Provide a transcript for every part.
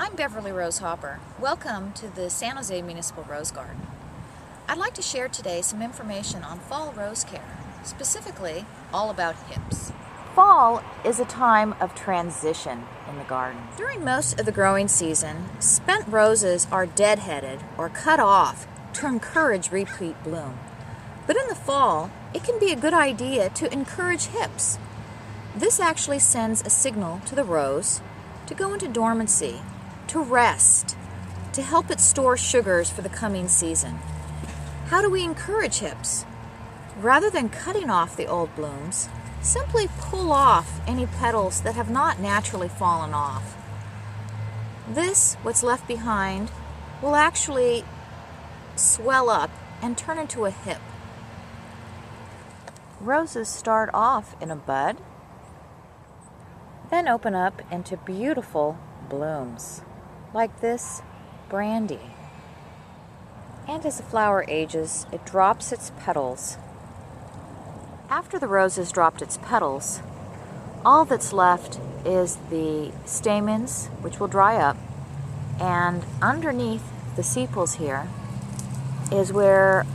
I'm Beverly Rose Hopper. Welcome to the San Jose Municipal Rose Garden. I'd like to share today some information on fall rose care, specifically all about hips. Fall is a time of transition in the garden. During most of the growing season, spent roses are deadheaded or cut off to encourage repeat bloom. But in the fall, it can be a good idea to encourage hips. This actually sends a signal to the rose to go into dormancy, to rest, to help it store sugars for the coming season. How do we encourage hips? Rather than cutting off the old blooms, simply pull off any petals that have not naturally fallen off. This, what's left behind, will actually swell up and turn into a hip. Roses start off in a bud, then open up into beautiful blooms, like this brandy. And as the flower ages, it drops its petals. After the rose has dropped its petals, all that's left is the stamens, which will dry up, and underneath the sepals here is where,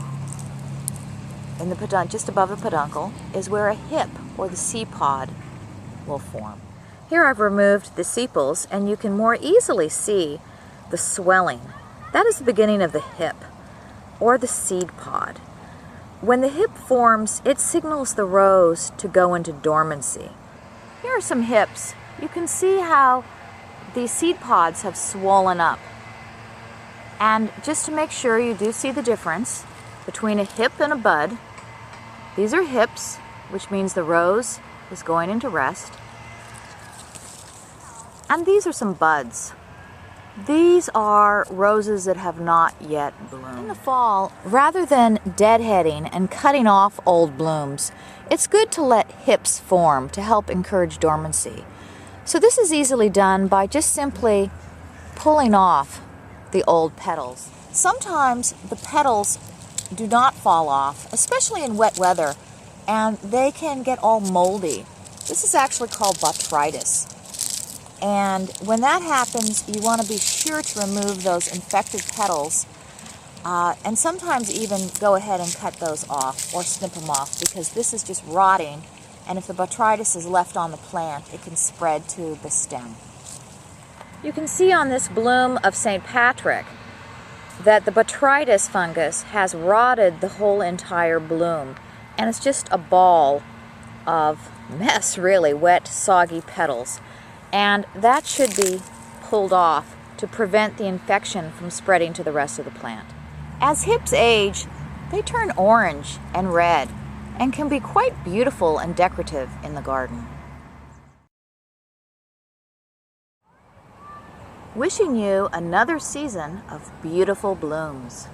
in the peduncle, just above the peduncle, is where a hip or the seed pod will form. Here I've removed the sepals, and you can more easily see the swelling. That is the beginning of the hip, or the seed pod. When the hip forms, it signals the rose to go into dormancy. Here are some hips. You can see how the seed pods have swollen up. And just to make sure you do see the difference between a hip and a bud, these are hips, which means the rose is going into rest. And these are some buds. These are roses that have not yet bloomed. In the fall, rather than deadheading and cutting off old blooms, it's good to let hips form to help encourage dormancy. So this is easily done by just simply pulling off the old petals. Sometimes the petals do not fall off, especially in wet weather, and they can get all moldy. This is actually called botrytis. And when that happens, you want to be sure to remove those infected petals, and sometimes even go ahead and cut those off or snip them off, because this is just rotting, and if the botrytis is left on the plant, it can spread to the stem. You can see on this bloom of St. Patrick that the botrytis fungus has rotted the whole entire bloom, and it's just a ball of mess, really, wet, soggy petals. And that should be pulled off to prevent the infection from spreading to the rest of the plant. As hips age, they turn orange and red and can be quite beautiful and decorative in the garden. Wishing you another season of beautiful blooms.